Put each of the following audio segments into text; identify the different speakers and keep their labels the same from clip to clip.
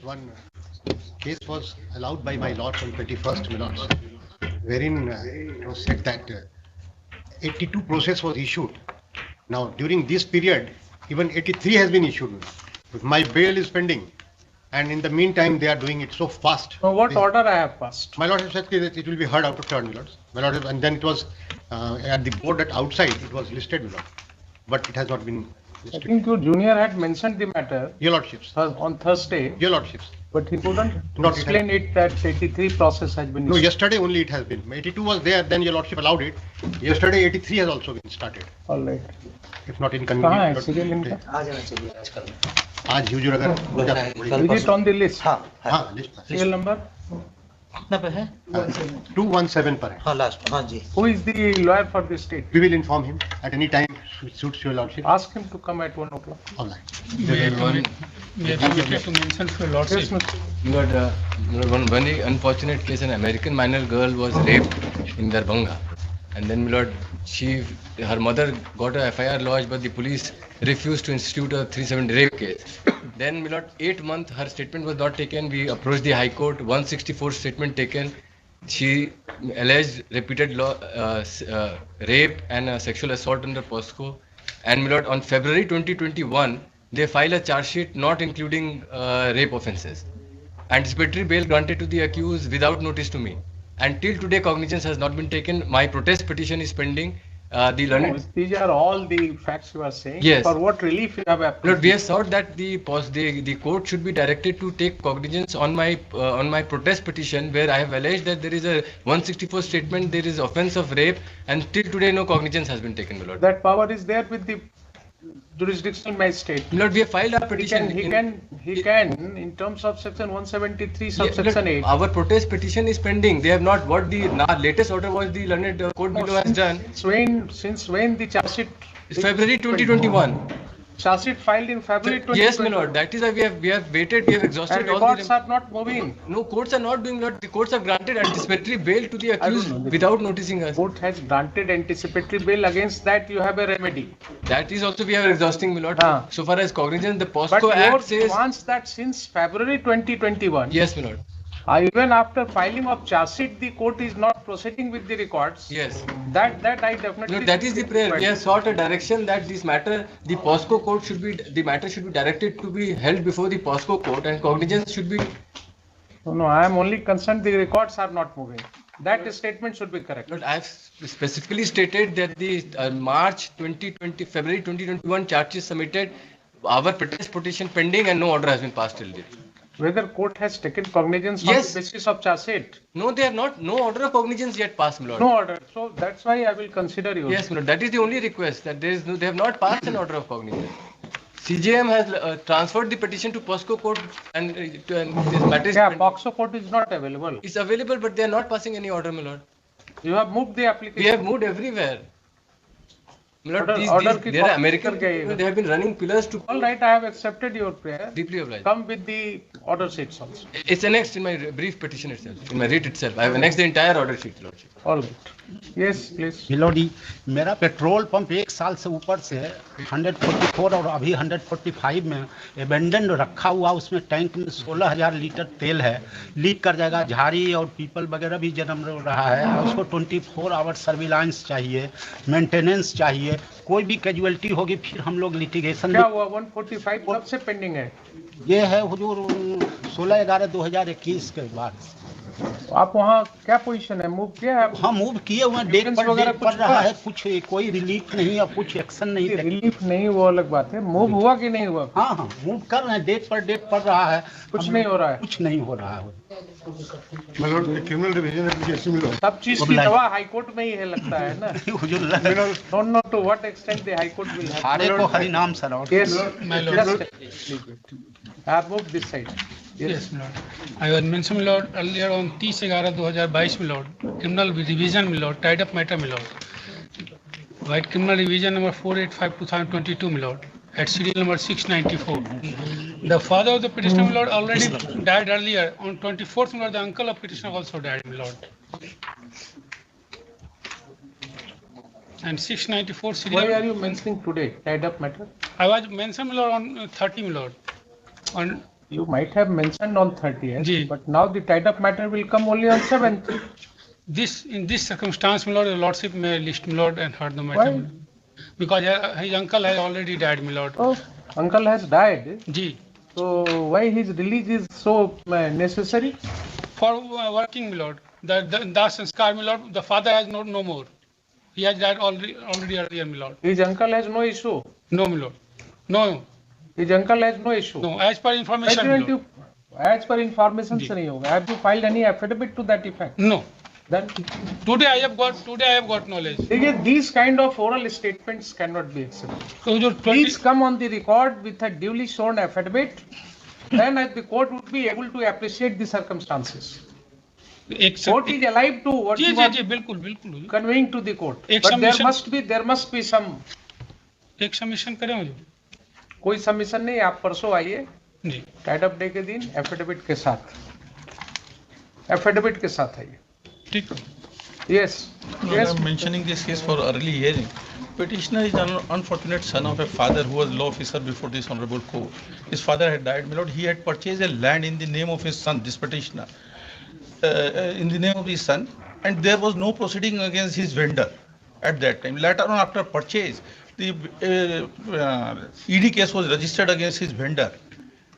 Speaker 1: One case was allowed by my lords on 21st, my lords, wherein it was said that 82 process was issued. Now, during this period, even 83 has been issued. But my bail is pending, and in the meantime, they are doing it so fast.
Speaker 2: So what order I have passed?
Speaker 1: My lord has said that it will be heard out of turn, my lords. My lord, and then it was at the board at outside, it was listed, my lord, but it has not been
Speaker 2: I
Speaker 1: listed.
Speaker 2: think your junior had mentioned the matter
Speaker 1: Your lordships,
Speaker 2: on Thursday,
Speaker 1: your lordships.
Speaker 2: but he couldn't
Speaker 1: Not
Speaker 2: explain it that 83 process has been
Speaker 1: No,
Speaker 2: issued.
Speaker 1: yesterday only it has been. 82 was there, then your lordship allowed it. Yesterday 83 has also been started.
Speaker 2: All right.
Speaker 1: If not
Speaker 2: कहाँ है
Speaker 1: inconvenient.
Speaker 2: serial इनका?
Speaker 3: आ जाना चाहिए आजकल।
Speaker 1: आज हुजूर अगर हो जाता है,
Speaker 2: Is it on the list?
Speaker 3: हाँ
Speaker 1: हाँ लिस्ट पर
Speaker 2: Serial number?
Speaker 3: कितना पे है?
Speaker 1: 217 पर है.
Speaker 3: हाँ लास्ट हाँ जी।
Speaker 2: Who is the lawyer for the state?
Speaker 1: We will inform him at any time suits your lordship.
Speaker 2: Ask him to come at 1 o'clock.
Speaker 1: All right.
Speaker 4: We are permitted to mention for
Speaker 2: Yes,
Speaker 4: lordship.
Speaker 2: Mr.
Speaker 5: You got one very unfortunate case. An American minor girl was raped in Darbhanga, and then, my lord, her mother got a FIR lodged, but the police refused to institute a 370 rape case. Then, my lord, 8 months her statement was not taken. We approached the High Court. 164 statement taken. She alleged repeated rape and sexual assault under POSCO. And, my lord, on February 2021, they filed a charge sheet not including rape offences. Anticipatory bail granted to the accused without notice to me. And till today, cognizance has not been taken. My protest petition is pending. The learned.
Speaker 2: These are all the facts you are saying.
Speaker 5: Yes.
Speaker 2: For what relief you have applied?
Speaker 5: Lord, we have sought that the court should be directed to take cognizance on my protest petition, where I have alleged that there is a 164 statement, there is offence of rape, and till today no cognizance has been taken, my lord.
Speaker 2: That power is there with the jurisdictional magistrate.
Speaker 5: My lord, we have filed our
Speaker 2: He
Speaker 5: petition.
Speaker 2: he can, in terms of section 173, subsection 8.
Speaker 5: Our protest petition is pending. They have not. What the latest order was the learned court below has done.
Speaker 2: Since when the charge sheet?
Speaker 5: It's February 2021.
Speaker 2: Charge sheet filed in February 2021.
Speaker 5: Yes, my lord. That is why we have waited. We have exhausted
Speaker 2: And
Speaker 5: all
Speaker 2: records
Speaker 5: the.
Speaker 2: are not moving.
Speaker 5: No, courts are not doing that. The courts have granted anticipatory bail to the
Speaker 2: I don't
Speaker 5: accused
Speaker 2: know.
Speaker 5: without noticing us.
Speaker 2: Court has granted anticipatory bail. Against that, you have a remedy.
Speaker 5: That is also we are exhausting, my lord.
Speaker 2: Ah.
Speaker 5: So far as cognizance, the
Speaker 2: But
Speaker 5: POSCO
Speaker 2: your
Speaker 5: Act says.
Speaker 2: wants that since February 2021,
Speaker 5: Yes, my lord.
Speaker 2: even after filing of charge sheet, the court is not proceeding with the records.
Speaker 5: Yes.
Speaker 2: That I definitely.
Speaker 5: No, that is the prayer. We have sought a direction that this matter, the POSCO court should be, the matter should be directed to be held before the POSCO court, and cognizance should be.
Speaker 2: No, I am only concerned the records are not moving. That statement should be correct.
Speaker 5: But I have specifically stated that the March 2020, February 2021 charges submitted, our protest petition pending, and no order has been passed till date.
Speaker 2: Whether court has taken cognizance on
Speaker 5: Yes.
Speaker 2: the basis of charge sheet?
Speaker 5: No, they have not. No order of cognizance yet passed, my lord.
Speaker 2: No order. So that's why I will consider you.
Speaker 5: Yes, my lord. That is the only request. That there is no, they have not passed an order of cognizance. CJM has transferred the petition to POSCO court, and this matter is.
Speaker 2: Yeah, POXO court is not available.
Speaker 5: It's available, but they are not passing any order, my lord.
Speaker 2: You have moved the application.
Speaker 5: We have moved everywhere. My lord,
Speaker 2: Order
Speaker 5: they are
Speaker 2: ki
Speaker 5: American.
Speaker 2: kar gaye.
Speaker 5: They have been running pillars to.
Speaker 2: All right, I have accepted your prayer.
Speaker 5: Deeply obliged.
Speaker 2: Come with the order sheets also.
Speaker 5: It's annexed in my brief petition itself, in my writ itself. I have annexed the entire order sheet, lordship.
Speaker 2: All right. Yes, please.
Speaker 6: मिलोडी मेरा petrol pump 1 साल से ऊपर से 144 और अभी 145 में abandon रखा हुआ, उसमें टैंक में 16,000 लीटर तेल है, लीक कर जाएगा। झाड़ी और पीपल वगैरह भी जन्म रहा है, उसको 24 आवर सर्विलांस चाहिए, मेंटेनेंस चाहिए। कोई भी कैजुअलिटी होगी फिर हम लोग लिटिगेशन।
Speaker 2: क्या हुआ 145 कब से पेंडिंग है?
Speaker 6: ये है हुजूर 16/11/2021 के बाद।
Speaker 2: आप वहाँ क्या पोजीशन है? मूव किया है?
Speaker 6: हम मूव किए हुए हैं, डेट पर
Speaker 2: वगैरह
Speaker 6: डेट पड़
Speaker 2: कुछ
Speaker 6: रहा
Speaker 2: हुआ?
Speaker 6: है, कुछ कोई रिलीफ नहीं और कुछ एक्शन नहीं।
Speaker 2: रिलीफ नहीं, वो अलग बात है। मूव हुआ कि नहीं हुआ?
Speaker 6: हाँ हाँ मूव कर रहे हैं, डेट पर डेट पड़ रहा है,
Speaker 2: कुछ नहीं हो रहा है।
Speaker 6: कुछ नहीं हो रहा है।
Speaker 1: क्रिमिनल डिवीजन एप्लीकेशन मिलो.
Speaker 2: सब चीज की दवा हाई कोर्ट में ही है लगता है ना।
Speaker 6: हुजूर
Speaker 2: Don't know to what extent the high court will have.
Speaker 6: सारे को हरि नाम sir.
Speaker 2: Yes,
Speaker 4: My lord.
Speaker 2: I have moved this side.
Speaker 4: Yes, my lord. I was mentioned, my lord, earlier on 30/11/2022, my lord, criminal division, my lord, tied up matter, my lord. White criminal division number 485/2022, my lord, at serial number 694. The father of the petitioner, my lord, already died earlier. On 24th, my lord, the uncle of petitioner also died, my lord. And 694
Speaker 2: Why
Speaker 4: serial.
Speaker 2: are you mentioning today tied up matter?
Speaker 4: I was mentioned, my lord, on 30, my lord. On
Speaker 2: You might have mentioned on 30th,
Speaker 4: Ji.
Speaker 2: but now the tied-up matter will come only on 7th.
Speaker 4: In this circumstance, my lord, the lordship may list my lord and heard the matter.
Speaker 2: Why?
Speaker 4: Because his uncle has already died, my lord.
Speaker 2: Oh, uncle has died.
Speaker 4: Ji.
Speaker 2: So why his release is so necessary?
Speaker 4: For working, my lord. The sanskar, my lord, the father has no more. He has died already earlier, my lord.
Speaker 2: His uncle has no issue.
Speaker 4: No, my lord. No,
Speaker 2: His uncle has no issue.
Speaker 4: no. As per
Speaker 2: Why
Speaker 4: information, my
Speaker 2: didn't
Speaker 4: lord.
Speaker 2: you, as per information
Speaker 4: Ji.
Speaker 2: से नहीं होगा. Have you filed any affidavit to that effect?
Speaker 4: No.
Speaker 2: Then
Speaker 4: Today I have got knowledge.
Speaker 2: देखिए, these kind of oral statements cannot be accepted.
Speaker 4: So जो 20
Speaker 2: Please come on the record with a duly sworn affidavit. Then the court would be able to appreciate the circumstances.
Speaker 4: एक
Speaker 2: Court is alive to what
Speaker 4: ji
Speaker 2: you
Speaker 4: ji
Speaker 2: are
Speaker 4: जी बिल्कुल बिल्कुल
Speaker 2: conveying to the court.
Speaker 4: एक
Speaker 2: But there
Speaker 4: submission-
Speaker 2: must be some.
Speaker 4: एक submission करें मुझे
Speaker 2: कोई submission नहीं, आप परसों आइए
Speaker 4: जी
Speaker 2: टाइड अप डे के दिन एफिडेविट के साथ आइए.
Speaker 4: ठीक
Speaker 2: Yes.
Speaker 7: No,
Speaker 2: Yes.
Speaker 7: I'm mentioning this case for early hearing. Petitioner is an unfortunate son of a father who was law officer before this honorable court. His father had died, my lord. He had purchased a land in the name of his son, this petitioner, in the name of his son, and there was no proceeding against his vendor at that time. Later on, after purchase, the ED case was registered against his vendor.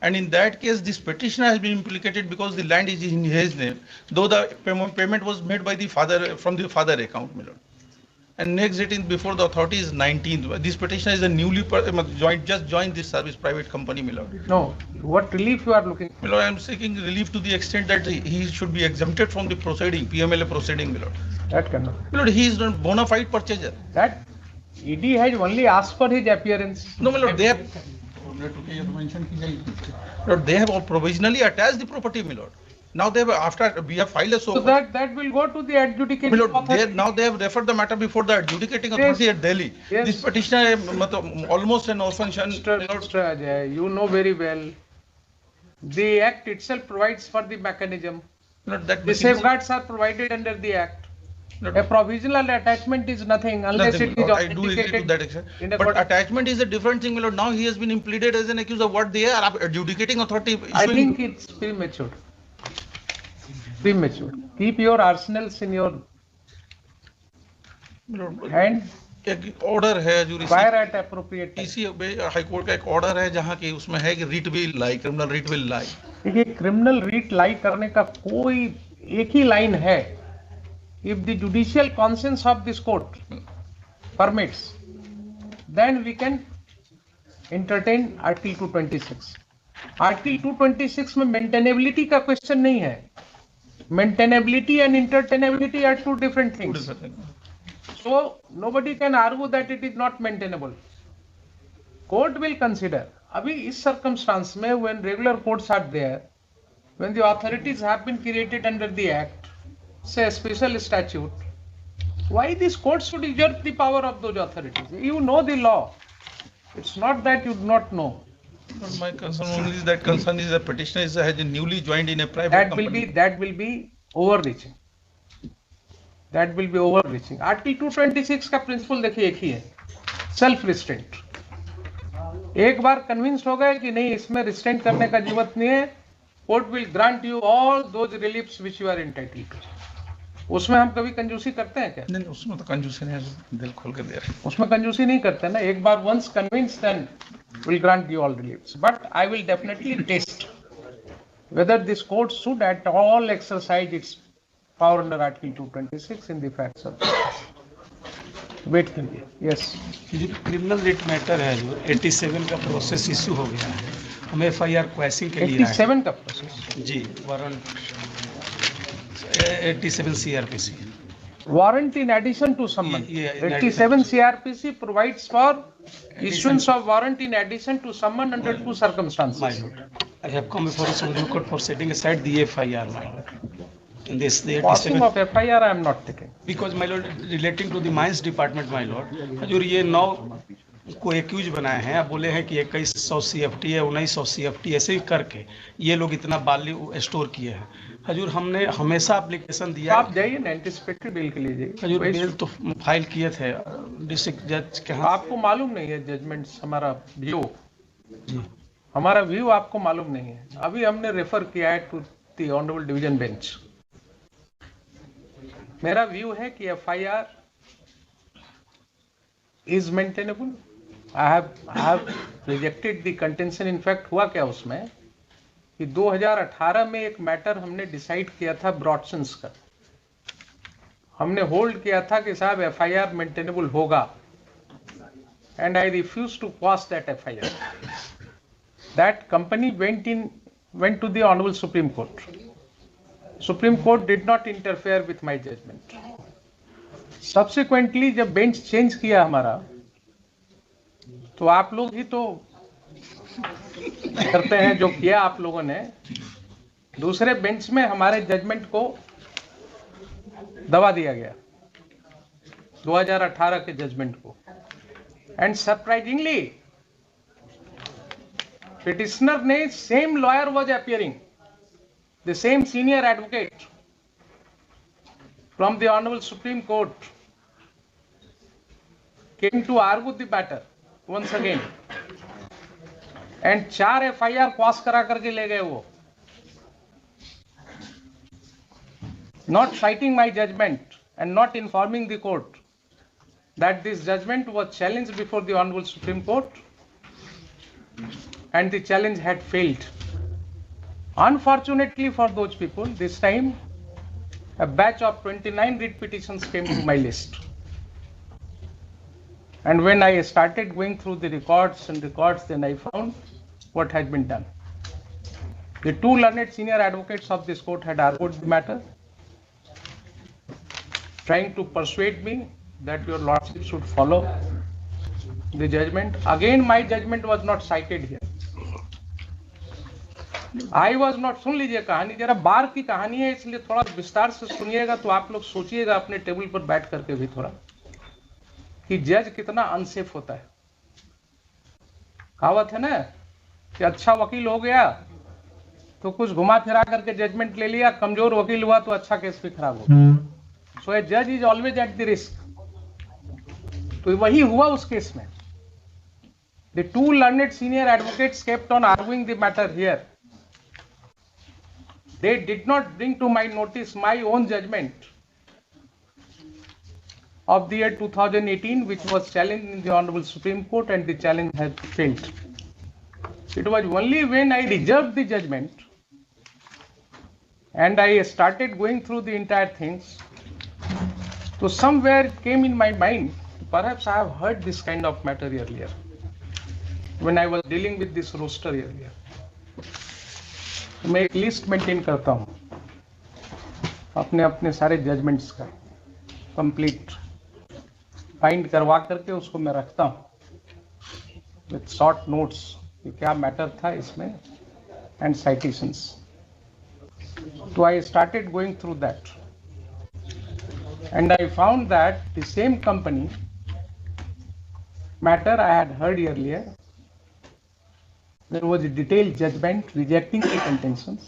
Speaker 7: And in that case, this petitioner has been implicated because the land is in his name, though the payment was made by the father from the father account, my lord. And next date before the authority is 19th. This petitioner is a newly just joined this service private company, my lord.
Speaker 2: No. What relief you are looking?
Speaker 7: My lord, I am seeking relief to the extent that he should be exempted from the proceeding, PMLA proceeding, my lord.
Speaker 2: That cannot.
Speaker 7: My lord, he is a bona fide purchaser.
Speaker 2: That ED has only asked for his appearance.
Speaker 7: No, my lord, they have. Lord, they have all provisionally attached the property, my lord. Now they have, after we have filed a
Speaker 2: So
Speaker 7: so.
Speaker 2: that will go to the adjudicating
Speaker 7: My lord,
Speaker 2: authority.
Speaker 7: now they have referred the matter before the adjudicating authority at Delhi.
Speaker 2: Yes.
Speaker 7: This petitioner, almost an orphan son.
Speaker 2: Mr. Ajay, you know very well. The Act itself provides for the mechanism.
Speaker 7: That
Speaker 2: The safeguards are provided under the Act. A provisional attachment is nothing unless
Speaker 7: Nothing,
Speaker 2: it is
Speaker 7: I do agree to
Speaker 2: authenticated.
Speaker 7: that extent.
Speaker 2: in a
Speaker 7: But
Speaker 2: court.
Speaker 7: attachment is a different thing, my lord. Now he has been pleaded as an accused of what they are adjudicating authority.
Speaker 2: I
Speaker 7: issuing-
Speaker 2: think it's premature. Premature. Keep your arsenals in your hand.
Speaker 7: एक order है जो
Speaker 2: Fire at appropriate time.
Speaker 7: इसी high court का एक order है जहाँ की उसमें है कि writ will lie, criminal writ will lie.
Speaker 2: देखिए, क्रिमिनल रीट लाई करने का कोई एक ही लाइन है. If the judicial conscience of this court permits, then we can entertain article 226. Article 226 में मेंटेनेबिलिटी का क्वेश्चन नहीं है. Maintainability and entertainability are two different things. So nobody can argue that it is not maintainable. Court will consider. अभी इस circumstance में when regular courts are there, when the authorities have been created under the Act, say a special statute, why this court should usurp the power of those authorities? You know the law. It's not that you do not know.
Speaker 7: But my concern only is that concern is the petitioner has newly joined in a private company.
Speaker 2: That will be overreaching. That will be overreaching. Article 226 का principal देखिए एक ही है, self restraint. एक बार convince हो गए कि नहीं इसमें रिस्ट्रेंट करने का जरूरत नहीं है, court will grant you all those reliefs which you are entitled to. उसमें हम कभी कंजूसी करते हैं क्या?
Speaker 7: नहीं उसमें तो कंजूसी नहीं है, दिल खोल के दे रहे हैं.
Speaker 2: उसमें कंजूसी नहीं करते ना. एक बार once convince then will grant you all reliefs. But I will definitely test whether this court should at all exercise its power under Article 226 in the facts of the case. Wait करिए. Yes.
Speaker 8: जो criminal writ matter है जो 87 का process issue हो गया है, हम FIR question के लिए आए
Speaker 2: 87 का process.
Speaker 8: Ji warrant 87 CRPC.
Speaker 2: Warrant in addition to summon.
Speaker 8: Yeah, in
Speaker 2: 87 CRPC provides for issuance of warrant in addition to summon under two circumstances.
Speaker 8: My lord, I have come before the Supreme Court for setting aside the FIR, my lord. In this, the
Speaker 2: Passing
Speaker 8: 87,
Speaker 2: of FIR I am not taking.
Speaker 8: because my lord, relating to the mines department, my lord, हजूर ये 9 को accused बनाए हैं, अब बोले हैं कि 2100 CFT है, 1900 CFT ऐसे ही करके ये लोग इतना बाली स्टोर किए हैं. हजूर हमने हमेशा एप्लीकेशन दिया.
Speaker 2: आप जाइए ना, एंटिसिपेटरी बिल के लिए जाइए.
Speaker 8: हजूर
Speaker 2: कोई-
Speaker 8: बिल तो फाइल किए थे डिस्ट्रिक्ट जज के यहाँ.
Speaker 2: आपको मालूम नहीं है जजमेंट्स हमारा व्यू. हमारा व्यू आपको मालूम नहीं है। अभी हमने रेफर किया है to the honourable division bench. मेरा व्यू है कि FIR is maintainable. I have rejected the contention. In fact हुआ क्या उसमें कि 2018 में एक मैटर हमने डिसाइड किया था ब्रॉडसन्स का। हमने होल्ड किया था कि साहब FIR मेंटेनेबल होगा, and I refuse to quash that FIR। That company went to the Honorable Supreme Court. Supreme Court did not interfere with my judgment. Subsequently, जब बेंच चेंज किया हमारा, तो आप लोग ही तो करते हैं जो किया आप लोगों ने। दूसरे बेंच में हमारे जजमेंट को दबा दिया गया, 2018 के जजमेंट को। एंड सरप्राइजिंगली petitioner ने same lawyer was appearing, the same senior advocate from the Honorable Supreme Court came to argue the matter once again, and 4 FIR pass करा करके ले गए वो, not citing my judgment and not informing the court that this judgment was challenged before the Honorable Supreme Court and the challenge had failed. Unfortunately for those people, this time a batch of 29 writ petitions came to my list. And when I started going through the records, then I found what had been done. The 2 learned senior advocates of this court had argued the matter, trying to persuade me that your lordship should follow the judgment. Again, my judgment was not cited here. I was not, सुन लीजिए कहानी, जरा बार की कहानी है, इसलिए थोड़ा विस्तार से सुनिएगा तो आप लोग सोचिएगा अपने टेबल पर बैठ करके भी थोड़ा, कि जज कितना अनसेफ होता है। कहावत है ना कि अच्छा वकील हो गया तो कुछ घुमा फिरा करके जजमेंट ले लिया, कमजोर वकील हुआ तो अच्छा केस भी खराब हो गया। सो ए जज is always at the risk. तो वही हुआ उस केस में। The 2 learned senior advocates kept on arguing the matter here. They did not bring to my notice my own judgment of the year 2018, which was challenged in the Honorable Supreme Court, and the challenge had failed. It was only when I reserved the judgment and I started going through the entire things, so somewhere it came in my mind, perhaps I have heard this kind of matter earlier, when I was dealing with this roster earlier. मैं एक list maintain करता हूँ अपने अपने सारे judgements का, complete find करवा करके उसको मैं रखता हूँ विथ शॉर्ट नोट्स कि क्या मैटर था इसमें एंड साइटेशंस। तो I started going through that and I found that the same company matter I had heard earlier. There was a detailed judgment rejecting the contentions,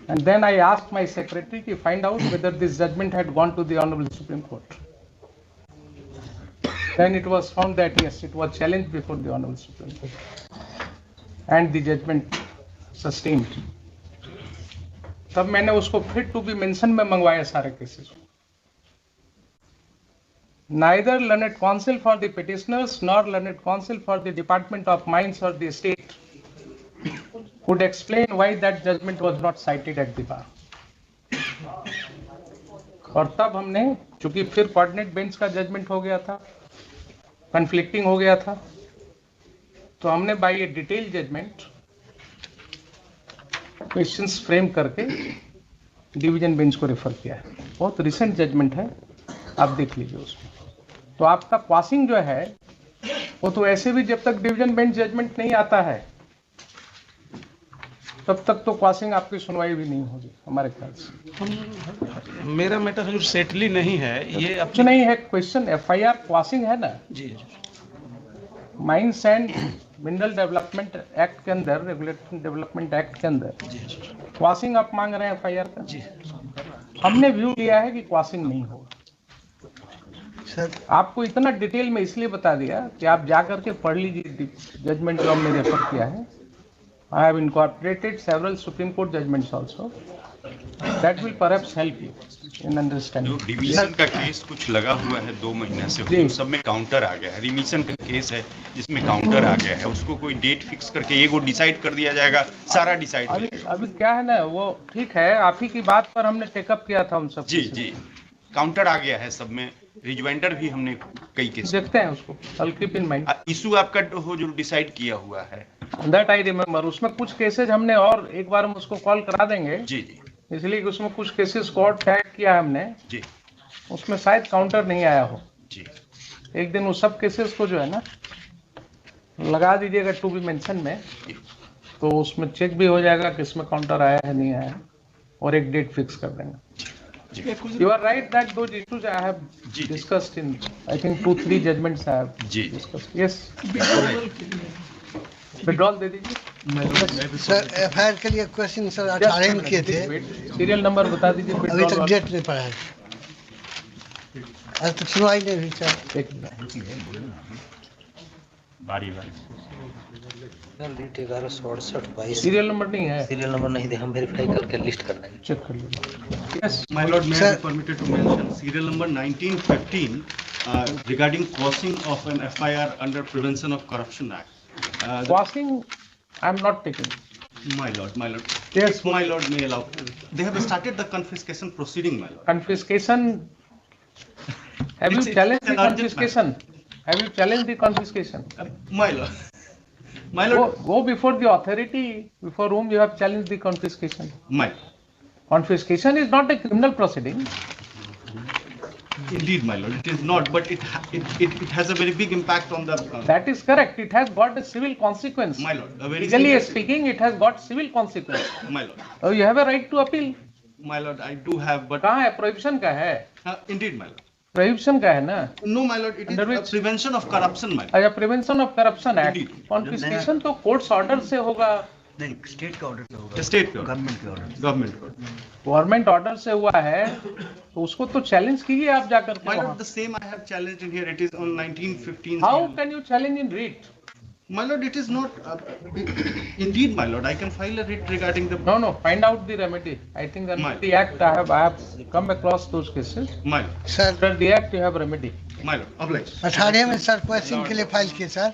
Speaker 2: and then I asked my secretary to find out whether this judgment had gone to the Honorable Supreme Court. Then it was found that yes, it was challenged before the Honorable Supreme Court, and the judgment sustained. तब मैंने उसको fit to be mentioned में मंगवाया सारे cases. Neither learned counsel for the petitioners nor learned counsel for the Department of Mines or the state could explain why that judgment was not cited at the bar. और तब हमने, चूंकि फिर coordinate bench का judgement हो गया था, conflicting हो गया था, तो हमने by a detail judgement questions frame करके डिवीजन बेंच को रेफर किया है। बहुत रिसेंट जजमेंट है, आप देख लीजिए उसमें। तो आपका क्वासिंग जो है वो तो ऐसे भी जब तक डिवीजन बेंच जजमेंट नहीं आता है तब तक तो क्वासिंग आपकी सुनवाई भी नहीं होगी हमारे ख्याल से।
Speaker 8: मेरा मैटर जो सेटली नहीं है ये
Speaker 2: कुछ नहीं है। क्वेश्चन FIR क्वासिंग है ना
Speaker 8: जी,
Speaker 2: mines and mineral development act के अंदर, रेगुलेटरी डेवलपमेंट एक्ट के अंदर क्वासिंग आप मांग रहे हैं FIR का जी। हमने व्यू लिया है कि क्वासिंग नहीं होगा। आपको इतना डिटेल में इसलिए बता दिया कि आप जा करके पढ़ लीजिए जजमेंट जो हमने रेफर किया है. I have incorporated several supreme court judgements also. That will perhaps help you in understanding.
Speaker 9: जो डिवीजन का केस कुछ लगा हुआ है 2 महीने से,
Speaker 2: जी.
Speaker 9: सब में काउंटर आ गया है. रिमिशन का केस है जिसमें काउंटर आ गया है, उसको कोई डेट फिक्स करके एक डिसाइड कर दिया जाएगा, सारा डिसाइड हो जाएगा.
Speaker 2: अभी क्या है ना, वो ठीक है, आप ही की बात पर हमने टेकअप किया था उन सब.
Speaker 9: जी जी, काउंटर आ गया है सब में. रिज्वाइंडर भी हमने कई केस
Speaker 2: देखते हैं उसको. I'll keep in mind.
Speaker 9: Issue आपका हो जो डिसाइड किया हुआ है.
Speaker 2: That I remember. उसमें कुछ केसेज हमने और एक बार हम उसको कॉल करा देंगे.
Speaker 9: जी जी.
Speaker 2: इसलिए कि उसमें कुछ केसेस को और टैग किया हमने.
Speaker 9: जी.
Speaker 2: उसमें शायद काउंटर नहीं आया हो.
Speaker 9: जी.
Speaker 2: एक दिन उस सब केसेस को जो है ना लगा दीजिएगा टू बी मेंशन में, तो उसमें चेक भी हो जाएगा कि इसमें काउंटर आया है नहीं आया, और एक डेट फिक्स कर देंगे. You are right that those issues I have discussed in, I think 2-3 judgments I have discussed. Yes. Withdrawal दे दीजिए.
Speaker 10: सर एफआईआर के लिए क्वेश्चन सर 18 में किए थे.
Speaker 2: सीरियल नंबर बता दीजिए.
Speaker 10: अभी तक डेट नहीं पड़ा है. आज तक सुनवाई नहीं हुई सर.
Speaker 2: एक मिनट.
Speaker 9: बारी बारी.
Speaker 3: लीट 1168/22
Speaker 2: सीरियल नंबर नहीं है.
Speaker 3: सीरियल नंबर नहीं दे, हम वेरीफाई करके लिस्ट कर देंगे.
Speaker 2: चेक कर लीजिए. Yes.
Speaker 11: My lord, may I be permitted to mention serial number 1915 regarding quashing of an FIR under Prevention of Corruption Act.
Speaker 2: Quashing, I am not taking.
Speaker 11: My lord.
Speaker 2: Yes,
Speaker 11: my lord may allow. They have started the confiscation proceeding, my lord.
Speaker 2: Confiscation. Have you challenged the confiscation? Have you challenged the confiscation?
Speaker 11: My lord. My lord.
Speaker 2: Go before the authority before whom you have challenged the confiscation.
Speaker 11: My.
Speaker 2: Confiscation is not a criminal proceeding.
Speaker 11: Indeed, my lord, it is not, but it has a very big impact on the.
Speaker 2: That is correct. It has got a civil consequence.
Speaker 11: My lord, a very
Speaker 2: legally
Speaker 11: serious-
Speaker 2: speaking, it has got civil consequence.
Speaker 11: My lord.
Speaker 2: You have a right to appeal.
Speaker 11: My lord, I do have, but.
Speaker 2: कहाँ है? Prohibition का है.
Speaker 11: Indeed, my lord.
Speaker 2: Prohibition का है ना?
Speaker 11: No, my lord, it is
Speaker 2: Under which-
Speaker 11: Prevention of Corruption, my lord.
Speaker 2: अच्छा, Prevention of Corruption Act.
Speaker 11: Indeed.
Speaker 2: Confiscation तो courts order से होगा.
Speaker 11: नहीं, स्टेट का ऑर्डर होगा. स्टेट का गवर्नमेंट का ऑर्डर. गवर्नमेंट का.
Speaker 2: गवर्नमेंट ऑर्डर से हुआ है तो उसको तो चैलेंज कीजिए आप जाकर के.
Speaker 11: My lord, the same I have challenged in here. It is on 1915.
Speaker 2: How can you challenge in writ?
Speaker 11: My lord, it is not. Indeed, my lord, I can file a writ regarding the.
Speaker 2: No. Find out the remedy. I think under the act I have come across those cases.
Speaker 11: My lord.
Speaker 10: Sir
Speaker 2: Under the act you have remedy.
Speaker 11: My lord, oblige.
Speaker 10: 18 में sir question के लिए file किए sir.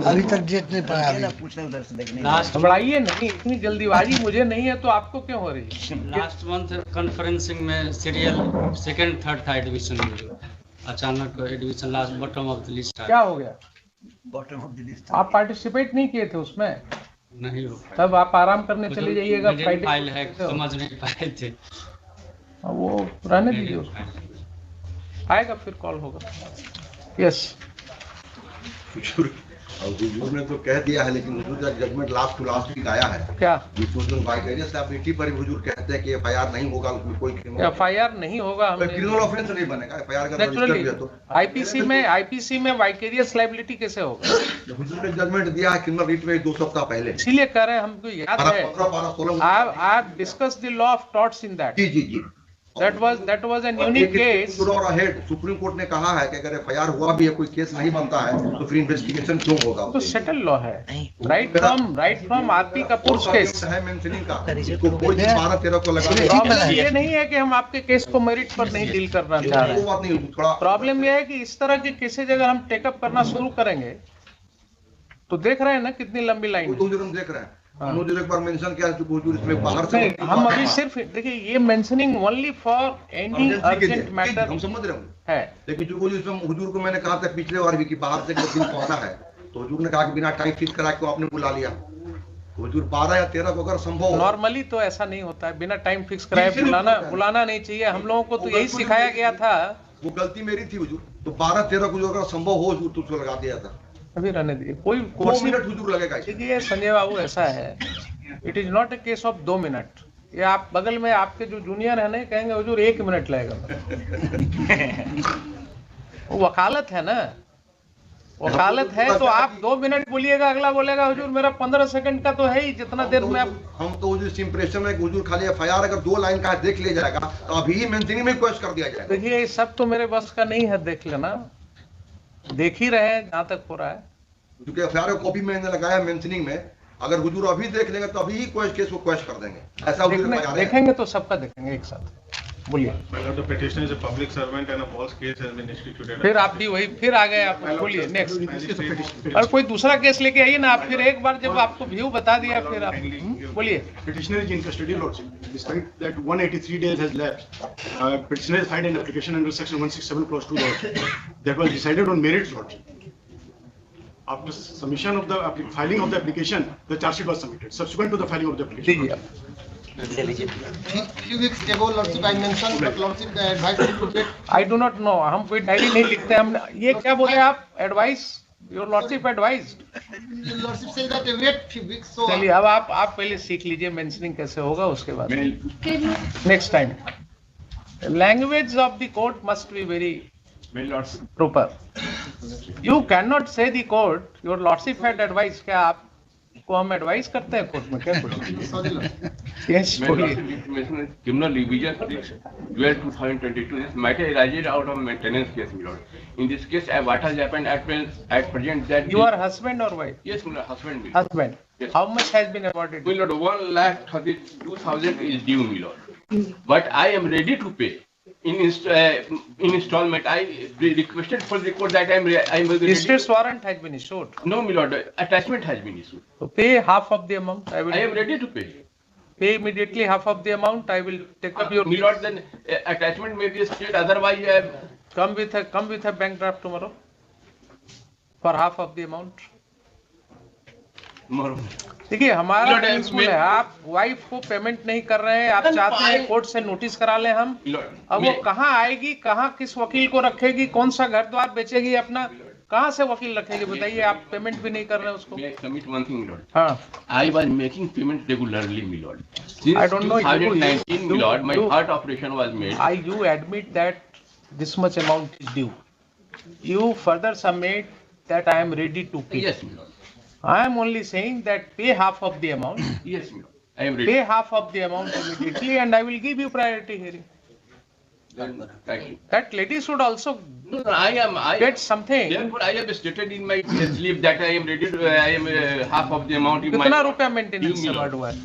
Speaker 10: अभी तक date नहीं पड़ा. अभी
Speaker 2: घबराइए नहीं, इतनी जल्दीबाजी मुझे नहीं है तो आपको क्यों हो रही है?
Speaker 12: लास्ट मंथ कॉन्फ्रेंसिंग में सीरियल 2nd 3rd था एडमिशन में, अचानक admission last bottom of the list
Speaker 2: क्या हो गया? आप पार्टिसिपेट नहीं किए थे उसमें?
Speaker 12: नहीं हो
Speaker 2: तब आप आराम करने चले जाइएगा.
Speaker 12: फ्राइडे फाइल है, समझ नहीं पाए थे.
Speaker 2: वो रहने दीजिए उसको, आएगा फिर कॉल होगा. यस.
Speaker 13: हुजूर ने तो कह दिया है, लेकिन हुजूर का judgement last to last week आया है.
Speaker 2: क्या?
Speaker 13: वाइकेरियस पर हुजूर कहते हैं कि एफआईआर नहीं होगा, उसमें कोई
Speaker 2: एफआईआर नहीं होगा.
Speaker 13: क्रिमिनल ऑफेंस नहीं बनेगा. एफआईआर का रजिस्टर भी है तो
Speaker 2: आईपीसी में वाइकेरियस लायबिलिटी कैसे होगा?
Speaker 13: हुजूर ने जजमेंट दिया है क्रिमिनल रिट में 2 सप्ताह पहले.
Speaker 2: इसीलिए कह रहे हैं, हमको याद है.
Speaker 13: 15-16
Speaker 2: I have discussed the law of torts in that.
Speaker 13: जी.
Speaker 2: That was an unique case.
Speaker 13: Supreme court ने कहा है कि अगर एफआईआर हुआ भी है, कोई केस नहीं बनता है, तो फिर इन्वेस्टिगेशन क्यों होगा?
Speaker 2: तो सेटल लॉ है. Right from RP Kapoor case
Speaker 13: है मेंशनिंग का. इसको कोई 12-13 को लगा.
Speaker 2: प्रॉब्लम ये नहीं है कि हम आपके केस को मेरिट पर नहीं डील करना चाह रहे हैं. प्रॉब्लम यह है कि इस तरह के केसेज अगर हम टेकअप करना शुरू करेंगे तो देख रहे हैं ना कितनी लंबी लाइन.
Speaker 13: देख रहे हैं. मुझे एक बार मेंशन किया कि हुजूर इसमें बाहर से.
Speaker 2: हम अभी सिर्फ देखिए, ये mentioning only for any urgent matter.
Speaker 13: हम समझ रहे
Speaker 2: हैं,
Speaker 13: लेकिन जो इसमें हुजूर को मैंने कहा था पिछले बार भी कि बाहर से दिन पहुंचा है, तो हुजूर ने कहा कि बिना टाइम फिक्स करा के आपने बुला लिया. हुजूर 12 या 13 को अगर संभव.
Speaker 2: नॉर्मली तो ऐसा नहीं होता है, बिना टाइम फिक्स कराए बुलाना नहीं चाहिए. हम लोगों को तो यही सिखाया गया था.
Speaker 13: वो गलती मेरी थी हुजूर. तो 12-13 को जो अगर संभव हो हुजूर तो उसको लगा दिया था.
Speaker 2: अभी रहने दीजिए. कोई
Speaker 13: 2 मिनट हुजूर लगेगा.
Speaker 2: देखिए संजय बाबू, ऐसा है, it is not a case of 2 minute. ये आप बगल में आपके जो जूनियर है ना, कहेंगे हुजूर 1 मिनट लगेगा. वो वकालत है ना. वकालत है तो आप 2 मिनट बोलिएगा, अगला बोलेगा हुजूर मेरा 15 सेकंड का तो है ही, जितना देर में आप।
Speaker 13: हम तो हुजूर इस इंप्रेशन में हुजूर खाली एफआईआर अगर 2 लाइन का देख लिया जाएगा तो अभी ही मेंशनिंग में क्वेश्चन कर दिया जाएगा।
Speaker 2: देखिए ये सब तो मेरे बस का नहीं है, देख लेना, देख ही रहे हैं जहाँ तक हो रहा है।
Speaker 13: क्योंकि एफआईआर कॉपी मैंने लगाया मेंशनिंग में, अगर हुजूर अभी देख लेंगे तो अभी ही केस को क्वेश्चन कर देंगे, ऐसा हुजूर
Speaker 2: देखेंगे तो सबका देखेंगे एक साथ। बोलिए। फिर आप भी वही फिर आ गए आप, बोलिए नेक्स्ट। और कोई दूसरा केस लेके आइए ना आप, फिर एक बार जब आपको व्यू बता दिया फिर आप बोलिए।
Speaker 14: Petitioner is in custody, Lordship. Despite that 183 days has lapsed, petitioner has filed an application under section 167 clause 2, Lordship. That was decided on merits, Lordship. After submission of the filing of the application, the charge sheet was submitted. Subsequent to the filing of the application.
Speaker 1: Few weeks ago, Lordship, I mentioned, but Lordship, the advice to get.
Speaker 2: I do not know. हम कोई diary नहीं लिखते, हम ये क्या बोले आप? Advice? Your Lordship advised.
Speaker 1: Lordship says that wait few weeks. So.
Speaker 2: चलिए अब आप पहले सीख लीजिए मेंशनिंग कैसे होगा, उसके बाद next time. Language of the court must be very proper. You cannot say the court, your Lordship had advice. क्या आपको हम एडवाइस करते हैं कोर्ट में क्या कुछ? Yes,
Speaker 15: criminal revision 12/2022. This matter arises out of maintenance case, my lord. In this case, what has happened at present that
Speaker 2: you are husband or wife?
Speaker 15: Yes, my lord, husband.
Speaker 2: Husband. Yes. How much has been awarded?
Speaker 15: My lord, 1,32,000 is due, my lord. But I am ready to pay in installment. I requested for the court that I am ready.
Speaker 2: Distress warrant has been issued.
Speaker 15: No, my lord, attachment has been issued.
Speaker 2: So pay half of the amount. I
Speaker 15: am ready to pay.
Speaker 2: Pay immediately half of the amount. I will take up your.
Speaker 15: My lord, then attachment may be stayed. Otherwise, I have
Speaker 2: come with a bank draft tomorrow for half of the amount. देखिए हमारा principal है, आप wife को payment नहीं कर रहे हैं, आप चाहते हैं कोर्ट से नोटिस करा लें हम। अब वो कहाँ आएगी, कहाँ किस वकील को रखेगी, कौन सा घर द्वार बेचेगी अपना, कहाँ से वकील रखेगी बताइए? आप पेमेंट भी नहीं कर रहे हैं उसको।
Speaker 15: Submit one thing, my lord.
Speaker 2: हाँ।
Speaker 15: I was making payment regularly, my lord. Since
Speaker 2: I don't know.
Speaker 15: 2019, my lord, my heart operation was made.
Speaker 2: You admit that this much amount is due. You further submit that I am ready to pay.
Speaker 15: Yes, my lord.
Speaker 2: I am only saying that pay half of the amount.
Speaker 15: Yes, my lord. I am ready.
Speaker 2: Pay half of the amount immediately, and I will give you priority hearing.
Speaker 15: Thank you.
Speaker 2: That lady should also
Speaker 15: I
Speaker 2: get something.
Speaker 15: Therefore, I have stated in my slip that I am ready to. I am half of the amount.
Speaker 2: कितना रुपया maintenance से बढ़ हुआ है?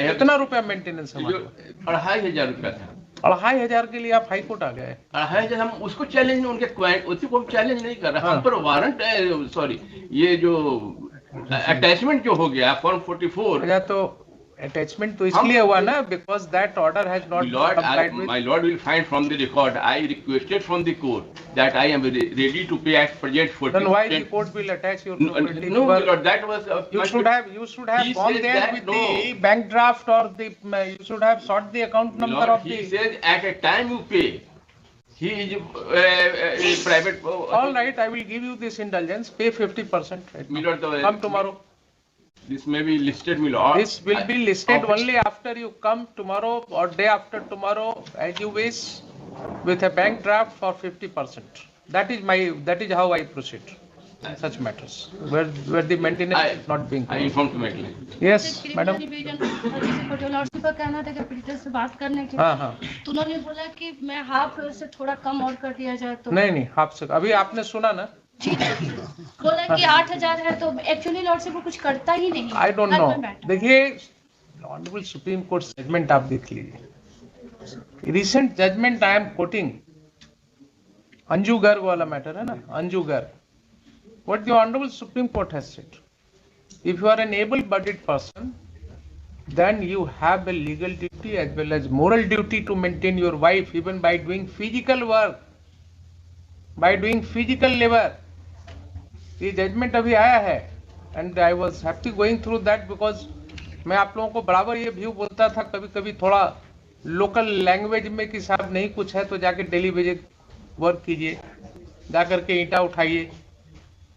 Speaker 2: कितना रुपया maintenance से बढ़ हुआ है?
Speaker 15: 2,500 रुपया था।
Speaker 2: 2,500 के लिए आप हाई कोर्ट आ गए?
Speaker 15: 2,500 हम उसको चैलेंज उनके उसी को चैलेंज नहीं कर रहे, हम पर वारंट सॉरी ये जो अटैचमेंट जो हो गया फॉर्म 44।
Speaker 2: अच्छा तो अटैचमेंट तो इसलिए हुआ ना because that order has not complied with.
Speaker 15: My lord will find from the record I requested from the court that I am ready to pay at present 40%.
Speaker 2: Then why the court will attach your property?
Speaker 15: No, my lord, that was
Speaker 2: you should have gone there with the bank draft or the you should have sought the account number
Speaker 15: Lord,
Speaker 2: of the.
Speaker 15: He says at a time you pay. He is a private.
Speaker 2: All right, I will give you this indulgence. Pay 50%. Right
Speaker 15: my lord,
Speaker 2: come tomorrow.
Speaker 15: This may be listed, my lord.
Speaker 2: This will be listed only after you come tomorrow or day after tomorrow, as you wish, with a bank draft for 50%. That is how I proceed in such matters where the maintenance is not being.
Speaker 15: I informed to my client.
Speaker 2: Yes, madam.
Speaker 16: Lordship का कहना था कि Peter से बात करने के तो उन्होंने बोला कि मैं हाफ से थोड़ा कम और कर दिया जाए तो
Speaker 2: नहीं हाफ से अभी आपने सुना ना
Speaker 16: बोला कि 8,000 है तो एक्चुअली लॉर्डशिप को कुछ करता ही नहीं।
Speaker 2: I don't know. देखिए ऑनरेबल सुप्रीम कोर्ट जजमेंट आप देख लीजिए, recent judgement I am quoting, Anju Garg वाला मैटर है ना, Anju Garg, what the honourable supreme court has said, if you are an able bodied person then you have a legal duty as well as moral duty to maintain your wife even by doing physical work, by doing physical labor. ये judgement अभी आया है and I was happy going through that because मैं आप लोगों को बराबर ये व्यू बोलता था, कभी कभी थोड़ा लोकल लैंग्वेज में कि साहब नहीं कुछ है तो जाके डेली बेसिस वर्क कीजिए, जा करके ईंटा उठाइए,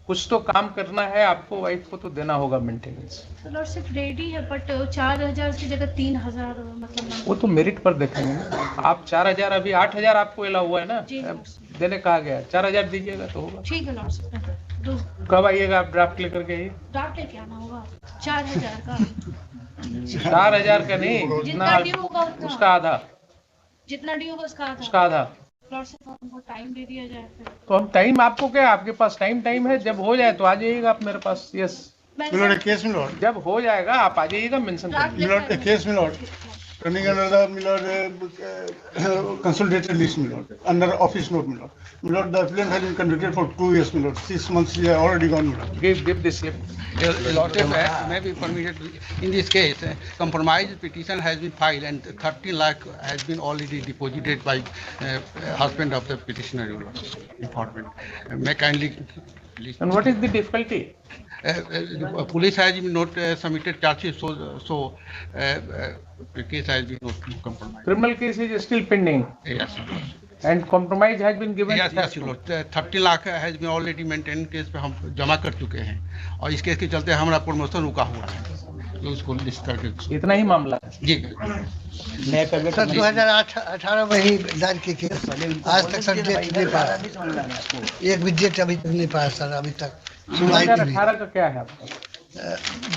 Speaker 2: कुछ तो काम करना है आपको, वाइफ को तो देना होगा मेंटेनेंस।
Speaker 16: लॉर्डशिप रेडी है बट 4,000 की जगह 3,000 मतलब
Speaker 2: वो तो मेरिट पर देखेंगे ना। आप 4,000 अभी 8,000 आपको एला हुआ है ना, देने कहा गया 4,000 दीजिएगा तो होगा।
Speaker 16: ठीक है लॉर्डशिप।
Speaker 2: कब आइएगा आप ड्राफ्ट लेकर के?
Speaker 16: ड्राफ्ट लेके आना होगा 4000 का।
Speaker 2: 4000 का नहीं,
Speaker 16: जितना ड्यू होगा उतना,
Speaker 2: उसका आधा,
Speaker 16: जितना ड्यू होगा उसका
Speaker 2: उसका आधा।
Speaker 16: लॉर्ड साहब हमको टाइम दे दिया जाए फिर।
Speaker 2: तो हम टाइम, आपको क्या आपके पास टाइम है, जब हो जाए तो आ जाइएगा आप मेरे पास। यस
Speaker 14: मिलॉर्ड, केस मिलॉर्ड,
Speaker 2: जब हो जाएगा आप आ जाइएगा, मेंशन कर
Speaker 14: milord, case milord, running under the Milord consolidated list, Milord, under office note, Milord. Milord, the appellant has been convicted for 2 years, Milord. 6 months he has already gone, Milord.
Speaker 2: Give this slip.
Speaker 17: Lordship, may be permitted in this case. Compromise petition has been filed and 30 lakh has been already deposited by husband of the petitioner. Department. May kindly.
Speaker 2: And what is the difficulty?
Speaker 17: Police has not submitted charges, so the case has been not compromised.
Speaker 2: Criminal case is still pending.
Speaker 17: Yes.
Speaker 2: And compromise has been given.
Speaker 17: Yes, Lord. 30 lakh has been already maintained case पे हम जमा कर चुके हैं और इस case के चलते हमारा प्रमोशन रुका हुआ है, उसको लिस्ट करके।
Speaker 2: इतना ही मामला है
Speaker 17: जी।
Speaker 10: सर 2018 में ही दायर की केस, आज तक सर डेट नहीं पाया, एक भी डेट अभी तक नहीं पाया सर, अभी तक सुनवाई नहीं।
Speaker 2: 2018 का क्या है आपका?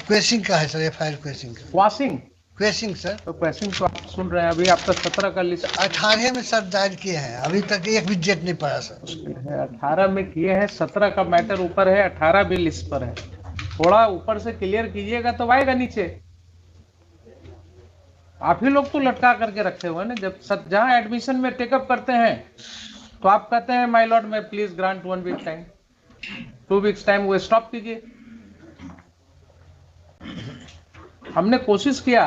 Speaker 10: क्वेश्चन का है सर, FIR क्वेश्चन का।
Speaker 2: क्वासिंग?
Speaker 10: Question sir.
Speaker 2: तो क्वेश्चन तो आप सुन रहे हैं, अभी आपका 17 का लिस्ट
Speaker 10: 18 में सर दायर किए हैं, अभी तक एक भी डेट नहीं पाया सर।
Speaker 2: 18 में किए हैं, 17 का मैटर ऊपर है, 18 भी लिस्ट पर है। थोड़ा ऊपर से क्लियर कीजिएगा तो आएगा नीचे। आप ही लोग तो लटका करके रखे हुए हैं ना, जब जहां एडमिशन में टेकअप करते हैं तो आप कहते हैं माय लॉर्ड में please grant 1 week time, 2 weeks time, वो स्टॉप कीजिए। हमने कोशिश किया,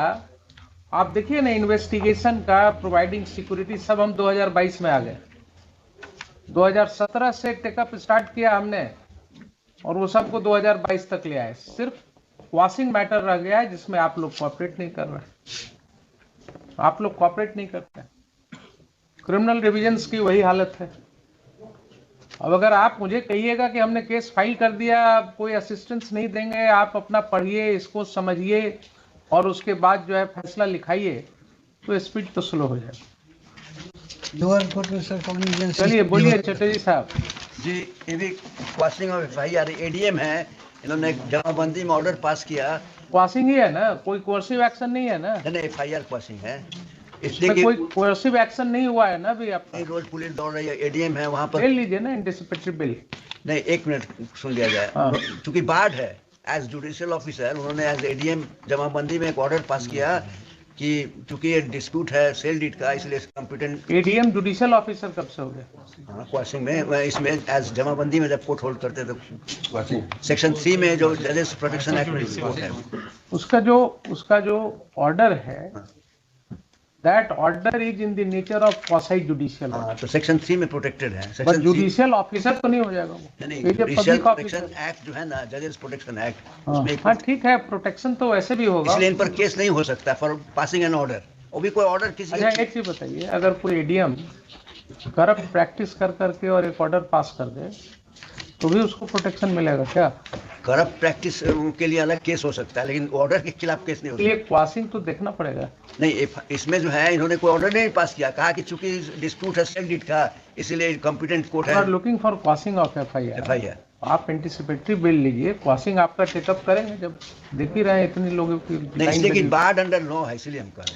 Speaker 2: आप देखिए ना, इन्वेस्टिगेशन का, प्रोवाइडिंग सिक्योरिटी, सब हम 2022 में आ गए। 2017 से टेकअप स्टार्ट किया हमने और वो सबको 2022 तक ले आए। सिर्फ वॉशिंग मैटर रह गया है जिसमें आप लोग कोऑपरेट नहीं कर रहे, आप लोग कोऑपरेट नहीं करते। क्रिमिनल रिविजन्स की वही हालत है। अब अगर आप मुझे कहिएगा कि हमने केस फाइल कर दिया, कोई असिस्टेंस नहीं देंगे, आप अपना पढ़िए, इसको समझिए और उसके बाद जो है फैसला लिखाइए, तो स्पीड तो स्लो हो जाएगा।
Speaker 10: लोअर कोर्ट में सर कॉग्निजेंस।
Speaker 2: चलिए बोलिए चटर्जी साहब
Speaker 18: जी। ये भी क्वासिंग ऑफ FIR ADM है, इन्होंने जमाबंदी में ऑर्डर पास किया।
Speaker 2: क्वासिंग ही है ना, कोई कोर्सिव एक्शन नहीं है ना?
Speaker 18: नहीं, FIR क्वासिंग है,
Speaker 2: इसमें कोई कोर्सिव एक्शन नहीं हुआ है ना अभी। आप
Speaker 18: रोज पुलिस दौड़ रही है, ADM है वहाँ पर।
Speaker 2: ले लीजिए ना एंटिसिपेटरी बिल।
Speaker 18: नहीं, 1 मिनट सुन लिया जाए। चूंकि बाढ़ है, एज जुडिशियल ऑफिसर उन्होंने एज ADM जमाबंदी में एक ऑर्डर पास किया कि चूंकि ये डिस्प्यूट है सेल डीड का, इसलिए कॉम्पिटेंट।
Speaker 2: ADM जुडिशियल ऑफिसर कब से हो गया?
Speaker 18: हाँ, क्वासिंग में, इसमें एज जमाबंदी में जब कोर्ट होल्ड करते तो सेक्शन 3 में जो जजेस प्रोटेक्शन एक्ट है,
Speaker 2: उसका जो ऑर्डर है, that order is in the nature of quasi judicial order.
Speaker 18: तो सेक्शन 3 में प्रोटेक्टेड है।
Speaker 2: बट जुडिशियल ऑफिसर तो नहीं हो जाएगा वो।
Speaker 18: नहीं, जुडिशियल प्रोटेक्शन एक्ट जो है ना, जजेस प्रोटेक्शन एक्ट, उसमें
Speaker 2: हाँ ठीक है, प्रोटेक्शन तो वैसे भी होगा,
Speaker 18: इसलिए इन पर केस नहीं हो सकता फॉर पासिंग एन ऑर्डर। वो भी कोई ऑर्डर किसी।
Speaker 2: अच्छा एक चीज बताइए, अगर कोई ADM करप्ट प्रैक्टिस कर करके और एक ऑर्डर पास कर दे तो भी उसको प्रोटेक्शन मिलेगा क्या?
Speaker 18: करप्ट प्रैक्टिस के लिए अलग केस हो सकता है, लेकिन ऑर्डर के खिलाफ केस नहीं हो सकता।
Speaker 2: ये क्वासिंग तो देखना पड़ेगा।
Speaker 18: नहीं, इसमें जो है इन्होंने कोई ऑर्डर नहीं पास किया, कहा कि चूंकि डिस्प्यूट है सेल डीड का, इसलिए कॉम्पिटेंट कोर्ट है।
Speaker 2: Looking for quashing of FIR। आप एंटिसिपेटरी बिल लीजिए, क्वासिंग आपका टेकअप करेंगे जब देख ही रहे हैं इतने लोगों की।
Speaker 18: नहीं, इसलिए कि बाढ़ अंडर लॉ है, इसलिए हम कह रहे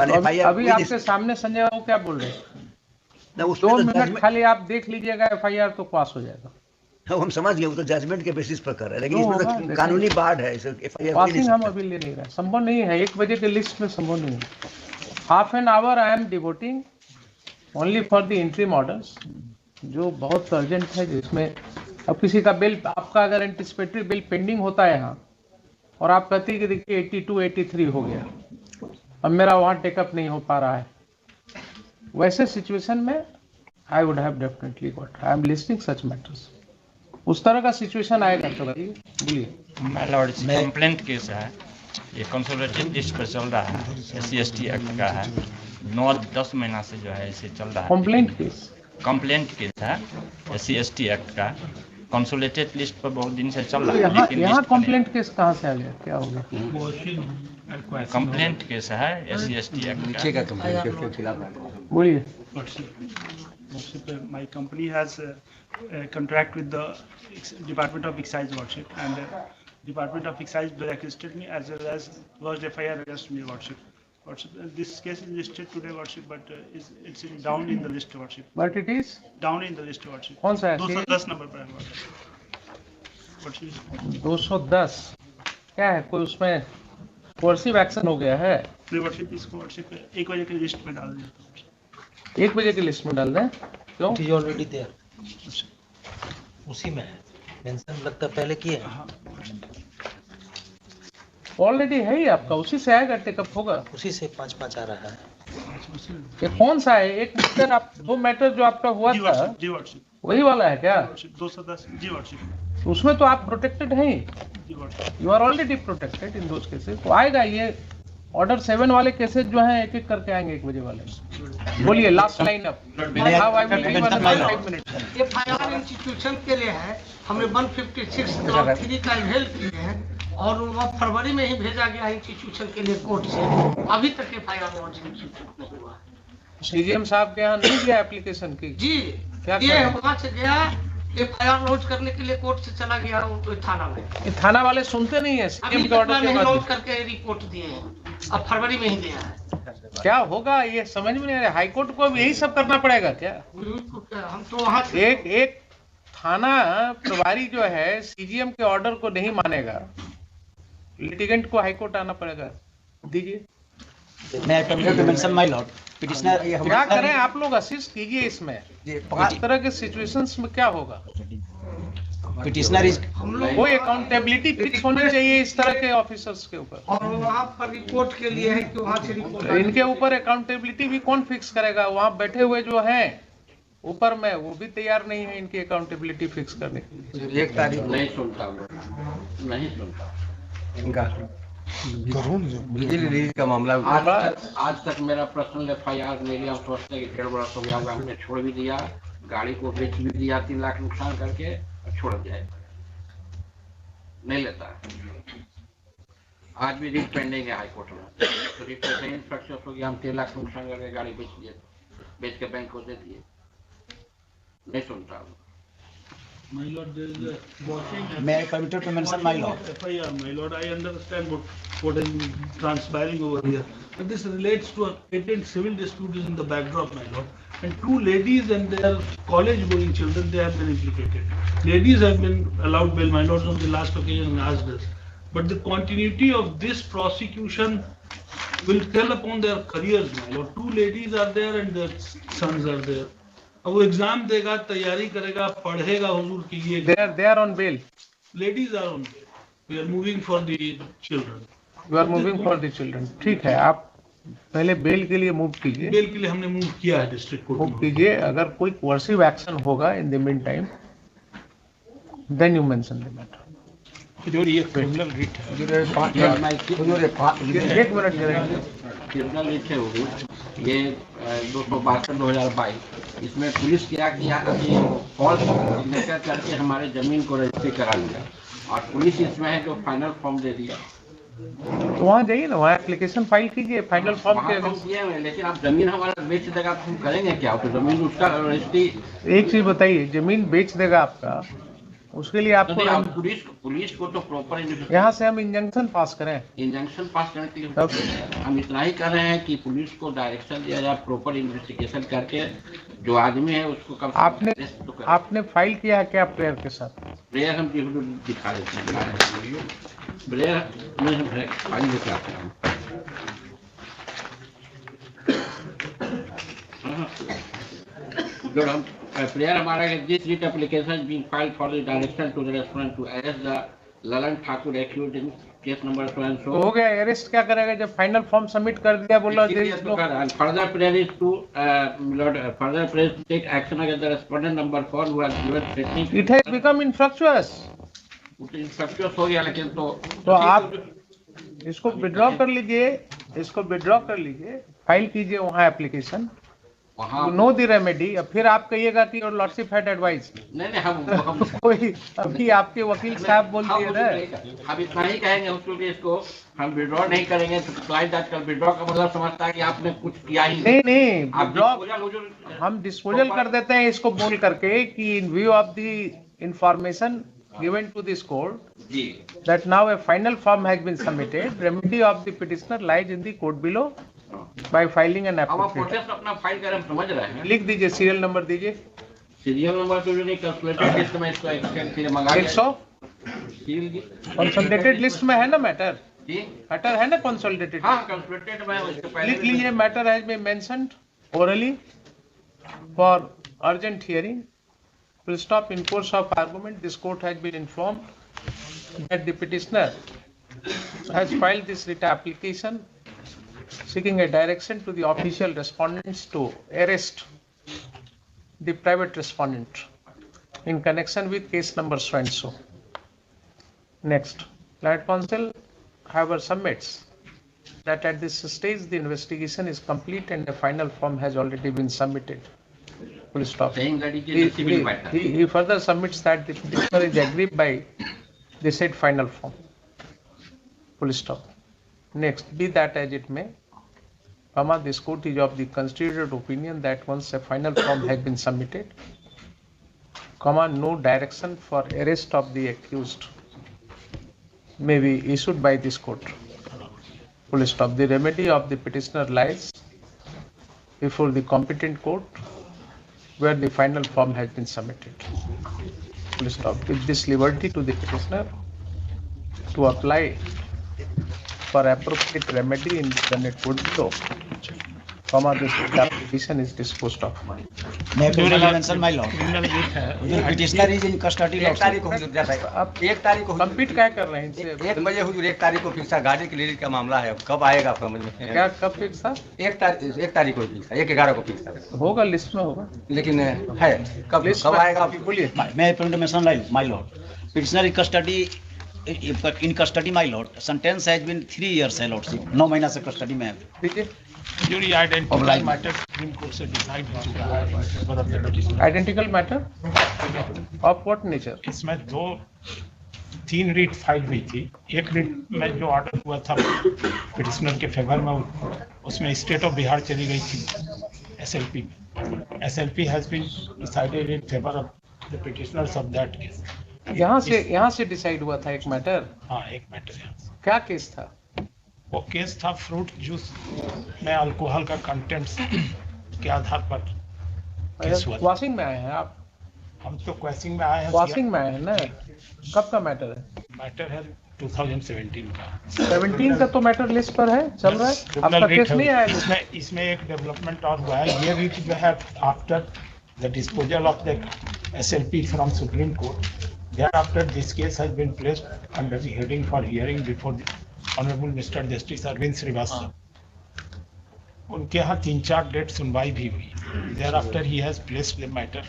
Speaker 18: हैं।
Speaker 2: अभी आपके सामने संजय बाबू क्या बोल रहे हैं? 2 मिनट खाली आप देख लीजिएगा, FIR तो पास हो जाएगा।
Speaker 18: हाँ, हम समझ गए, वो तो जजमेंट के बेसिस पर कर रहे हैं, लेकिन इसमें तो कानूनी बाढ़ है,
Speaker 2: FIR हम अभी ले नहीं रहे, संभव नहीं है, 1 बजे के लिस्ट में संभव नहीं है। Half an hour I am devoting only for the interim orders, जो बहुत अर्जेंट है, जिसमें अब किसी का बिल, आपका अगर एंटिसिपेटरी बिल पेंडिंग होता है यहाँ और आप कहते हैं कि देखिए 82, 83 हो गया, अब मेरा वहाँ टेकअप नहीं हो पा रहा है, वैसे सिचुएशन में I would have definitely got, I am listing such matters. उस तरह का सिचुएशन आएगा तो बोलिए।
Speaker 19: माय लॉर्ड, कंप्लेंट केस है, ये कंसोलिडेटेड लिस्ट पर चल रहा है, SC/ST एक्ट का है, 9-10 महीना से जो है इसे चल रहा है। कंप्लेंट केस है SC/ST एक्ट का, कंसोलिडेटेड लिस्ट पर बहुत दिन से चल रहा है।
Speaker 2: लेकिन यहाँ कंप्लेंट केस कहाँ से आ गया, क्या हो गया?
Speaker 19: कंप्लेंट केस है SC/ST एक्ट का।
Speaker 2: बोलिए।
Speaker 20: My company has a contract with the Department of Excise, Lordship, and Department of Excise blacklisted me as well as lodged FIR against me, Lordship. This case is listed today, Lordship, but it's down in the list, Lordship.
Speaker 2: But it is
Speaker 20: Down in the list, Lordship.
Speaker 2: कौन सा है?
Speaker 20: 210 number पर है, Lordship.
Speaker 2: 210 क्या है? कोई उसमें coercive action हो गया है?
Speaker 20: Lordship, इसको Lordship 1 बजे की लिस्ट में डाल दिया।
Speaker 2: 1 बजे की लिस्ट में डाल दें? क्यों?
Speaker 3: It is already there. उसी में है मेंशन, लगता पहले किए
Speaker 2: ऑलरेडी है ही आपका, उसी से आएगा, टेकअप होगा
Speaker 3: उसी से 5-5 आ रहा है।
Speaker 2: ये कौन सा है? एक मैटर आप दो मैटर जो आपका हुआ था वही वाला है क्या?
Speaker 20: 210 जी Lordship।
Speaker 2: तो उसमें तो आप प्रोटेक्टेड हैं, you are already protected in those cases. तो आएगा ये ऑर्डर 7 वाले केसेस जो हैं एक एक करके आएंगे 1 बजे वाले। बोलिए last line up.
Speaker 10: FIR institution के लिए है, हमने 156 का हेल्प किए हैं और वह फरवरी में ही भेजा गया इंस्टीट्यूशन के लिए कोर्ट से, अभी तक एफआईआर लॉन्च नहीं हुआ।
Speaker 2: सीजीएम साहब के यहाँ नहीं गया एप्लीकेशन की?
Speaker 10: जी
Speaker 2: क्या
Speaker 10: ये वहाँ से गया, एफआईआर लॉन्च करने के लिए कोर्ट से चला गया थाना में।
Speaker 2: ये थाना वाले सुनते नहीं है सीएम के ऑर्डर के बाद
Speaker 10: लॉन्च करके रिपोर्ट दिए हैं, अब फरवरी में ही दिया है।
Speaker 2: क्या होगा ये समझ में नहीं आ रहा। हाईकोर्ट को अब यही सब करना पड़ेगा क्या?
Speaker 10: हम तो वहाँ
Speaker 2: एक थाना प्रभारी जो है सीजीएम के ऑर्डर को नहीं मानेगा, लिटिगेंट को हाईकोर्ट आना पड़ेगा। दीजिए क्या करें आप लोग, असिस्ट कीजिए इसमें। इस तरह के सिचुएशंस में क्या होगा?
Speaker 8: पिटिशनर
Speaker 2: कोई अकाउंटेबिलिटी फिक्स होनी चाहिए इस तरह के ऑफिसर्स के ऊपर।
Speaker 10: और वहाँ पर रिपोर्ट के लिए है कि वहाँ से रिपोर्ट
Speaker 2: इनके ऊपर अकाउंटेबिलिटी भी कौन फिक्स करेगा? वहाँ बैठे हुए जो हैं ऊपर में वो भी तैयार नहीं है इनकी अकाउंटेबिलिटी फिक्स करने के लिए।
Speaker 15: 1 तारीख नहीं सुनता, नहीं सुनता बिजली लीज का मामला। आज तक मेरा पर्सनल एफआईआर नहीं लिया। हम सोचते कि 1.5 बरस हो गया होगा, हमने छोड़ भी दिया, गाड़ी को बेच भी दिया 3 लाख नुकसान करके, छोड़ दिया, नहीं लेता। आज भी रिट पेंडिंग है हाई कोर्ट में, तो रिट पे सक्सेस हो गया, हम 3 लाख नुकसान करके गाड़ी बेच दिए, बेच के बैंक को दे दिए, नहीं सुनता।
Speaker 20: My lord, there is a watching.
Speaker 8: May I permit to mention, my lord?
Speaker 20: FIR, my lord, I understand what is transpiring over here. But this relates to a patent civil dispute is in the backdrop, my lord. And 2 ladies and their college-going children, they have been implicated. Ladies have been allowed bail, my lord, on the last occasion asked us. But the continuity of this prosecution will tell upon their careers, my lord. 2 ladies are there and their sons are there. अब वो exam देगा, तैयारी करेगा, पढ़ेगा, हुजूर की ये
Speaker 2: they are on bail.
Speaker 20: Ladies are on bail. We are moving for the children.
Speaker 2: You are moving for the children. ठीक है, आप पहले बेल के लिए मूव कीजिए।
Speaker 20: बेल के लिए हमने मूव किया है डिस्ट्रिक्ट कोर्ट।
Speaker 2: मूव कीजिए, अगर कोई कोर्सिव एक्शन होगा in the mean time, then you mention the matter.
Speaker 20: ये क्रिमिनल रिट है।
Speaker 2: 1 मिनट करेंगे।
Speaker 15: क्रिमिनल रिट है वो, ये 262/2022, इसमें पुलिस क्या किया, अभी फॉल्स सिग्नेचर करके हमारे जमीन को रजिस्ट्री करा लिया, और पुलिस इसमें है जो फाइनल फॉर्म दे दिया।
Speaker 2: तो वहाँ जाइए ना, वहाँ एप्लीकेशन फाइल कीजिए फाइनल फॉर्म के।
Speaker 15: लेकिन आप जमीन हमारा बेच देगा तो हम करेंगे क्या? तो जमीन उसका रजिस्ट्री।
Speaker 2: एक चीज बताइए, जमीन बेच देगा आपका, उसके लिए आपको
Speaker 15: पुलिस को तो प्रॉपर
Speaker 2: यहाँ से हम इंजंक्शन पास करें।
Speaker 15: इंजंक्शन पास करने के लिए हम इतना ही कर रहे हैं कि पुलिस को डायरेक्शन दिया जाए, प्रॉपर इन्वेस्टिगेशन करके जो आदमी है उसको कम।
Speaker 2: आपने फाइल किया है क्या प्रेयर के साथ?
Speaker 15: प्रेयर हम दिखा देते हैं, प्रेयर में हम फाइल दिखाते हैं। जो हम प्रेयर हमारा है, this writ application being filed for the direction to the restaurant to arrest the Lalan Thakur accused in case number so and so।
Speaker 2: हो गया, अरेस्ट क्या करेगा जब फाइनल फॉर्म सबमिट कर दिया? बोला
Speaker 15: further prayer is to lord further prayer to take action against the respondent number 4 who has given threatening.
Speaker 2: It has become infructuous.
Speaker 15: Infructuous हो गया, लेकिन तो
Speaker 2: आप इसको विड्रॉ कर लीजिए, इसको विड्रॉ कर लीजिए, फाइल कीजिए वहाँ एप्लीकेशन,
Speaker 15: वहाँ
Speaker 2: नो द रेमेडी। अब फिर आप कहिएगा कि योर लॉर्डशिप हैड एडवाइस।
Speaker 15: नहीं हम
Speaker 2: कोई अभी आपके वकील साहब बोल दिए ना,
Speaker 15: हम इतना ही कहेंगे उसको इसको हम विड्रॉ नहीं करेंगे तो क्लाइंट आजकल विड्रॉ का मतलब समझता है कि आपने कुछ किया ही
Speaker 2: नहीं
Speaker 15: विड्रॉ
Speaker 2: हम डिस्पोजल कर देते हैं इसको बोल करके कि इन view of the information given to this court that now a final form has been submitted, remedy of the petitioner lies in the court below by filing an
Speaker 15: हम
Speaker 2: application।
Speaker 15: प्रोसेस अपना file कर समझ रहे हैं।
Speaker 2: लिख दीजिए, serial number दीजिए।
Speaker 15: Serial number तो नहीं, कैलकुलेटेड लिस्ट में इसको एक्सटेंड फिर मंगा
Speaker 2: 100 कंसोलिडेटेड लिस्ट में है ना मैटर, मैटर है ना कंसोलिडेटेड।
Speaker 15: हाँ कैलकुलेटेड में उसके पहले
Speaker 2: लिख लीजिए, matter has been mentioned orally for urgent hearing. Full stop. In course of argument, this court has been informed that the petitioner has filed this writ application seeking a direction to the official respondents to arrest the private respondent in connection with case number so and so. Next, client counsel, however, submits that at this stage the investigation is complete and a final form has already been submitted. Full stop.
Speaker 15: Saying that it is a civil matter.
Speaker 2: He further submits that the petitioner is aggrieved by the said final form. Full stop. Next, be that as it may, comma, this court is of the constituted opinion that once a final form has been submitted, comma, no direction for arrest of the accused may be issued by this court. Full stop. The remedy of the petitioner lies before the competent court where the final form has been submitted. Full stop. With this liberty to the petitioner to apply for appropriate remedy in the Senate court below, comma, this application is disposed of.
Speaker 6: May I mention my lord? Petitioner is in custody.
Speaker 18: एक तारीख को हुजूर जैसा
Speaker 2: आप
Speaker 18: एक तारीख को
Speaker 2: complete क्या कर रहे हैं इनसे?
Speaker 18: 1 बजे हुजूर 1 तारीख को फिक्स था, गाड़ी की लीड का मामला है, कब आएगा आप समझ में?
Speaker 2: क्या कब फिक्स था?
Speaker 18: 1 तारीख को फिक्स था, 1/11 को फिक्स था,
Speaker 2: होगा लिस्ट में होगा,
Speaker 18: लेकिन है कब आएगा आप बोलिए।
Speaker 6: May I mention my lord? Petitioner in custody, my lord. Sentence has been 3 years, my lordship. 9 महीना से कस्टडी में है।
Speaker 2: दीजिए।
Speaker 20: Jury identical matter Supreme Court से decide हो चुका है favor of the petitioner.
Speaker 2: Identical matter of what nature?
Speaker 20: इसमें 3 रीट फाइल हुई थी। एक रीट में जो ऑर्डर हुआ था पिटिशनर के फेवर में, उसमें स्टेट ऑफ बिहार चली गई थी SLP में। SLP has been decided in favor of the petitioners of that case.
Speaker 2: यहाँ से डिसाइड हुआ था एक मैटर।
Speaker 20: हाँ, एक मैटर यहाँ से।
Speaker 2: क्या केस था?
Speaker 20: वो केस था फ्रूट जूस में अल्कोहल का कंटेंट्स के आधार पर केस हुआ।
Speaker 2: क्वासिंग में आए हैं आप?
Speaker 20: हम तो क्वासिंग में आए हैं।
Speaker 2: क्वासिंग में आए हैं ना? कब का मैटर है?
Speaker 20: मैटर है 2017 का।
Speaker 2: 17 का तो मैटर लिस्ट पर है, चल रहा है। आपका केस नहीं आया?
Speaker 20: इसमें एक डेवलपमेंट और हुआ है। ये रीट जो है after the disposal of the SLP from supreme court, thereafter this case has been placed under the heading for hearing before the Honorable Mr. Justice Arvind Srivastava. उनके यहाँ 3-4 डेट सुनवाई भी हुई। Thereafter he has placed the matter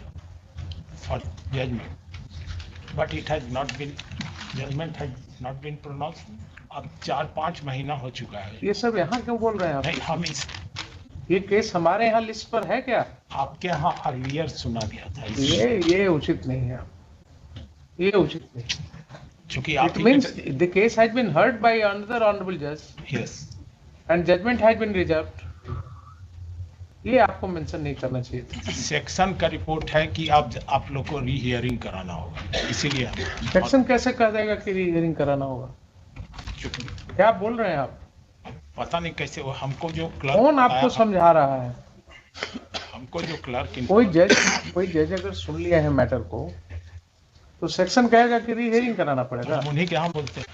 Speaker 20: for judgment, but it has not been, judgment has not been pronounced. अब 4-5 महीना हो चुका है।
Speaker 2: ये सब यहाँ क्यों बोल रहे हैं आप?
Speaker 20: नहीं, हम इस
Speaker 2: ये केस हमारे यहाँ लिस्ट पर है क्या?
Speaker 20: आपके यहाँ अर्लियर सुना गया था।
Speaker 2: ये उचित नहीं है, ये उचित नहीं।
Speaker 20: चूंकि
Speaker 2: It means the case has been heard by another honorable judge.
Speaker 20: Yes.
Speaker 2: And judgment has been reserved. ये आपको मेंशन नहीं करना चाहिए था।
Speaker 20: सेक्शन का रिपोर्ट है कि आप लोग को री हियरिंग कराना होगा, इसीलिए
Speaker 2: सेक्शन कैसे कह देगा कि री हियरिंग कराना होगा? क्या बोल रहे हैं आप?
Speaker 20: पता नहीं कैसे वो हमको जो क्लर्क
Speaker 2: कौन आपको समझा रहा है?
Speaker 20: हमको जो क्लर्क
Speaker 2: कोई जज अगर सुन लिया है मैटर को तो सेक्शन कहेगा कि री हियरिंग कराना पड़ेगा।
Speaker 20: उन्हीं के यहाँ बोलते हैं,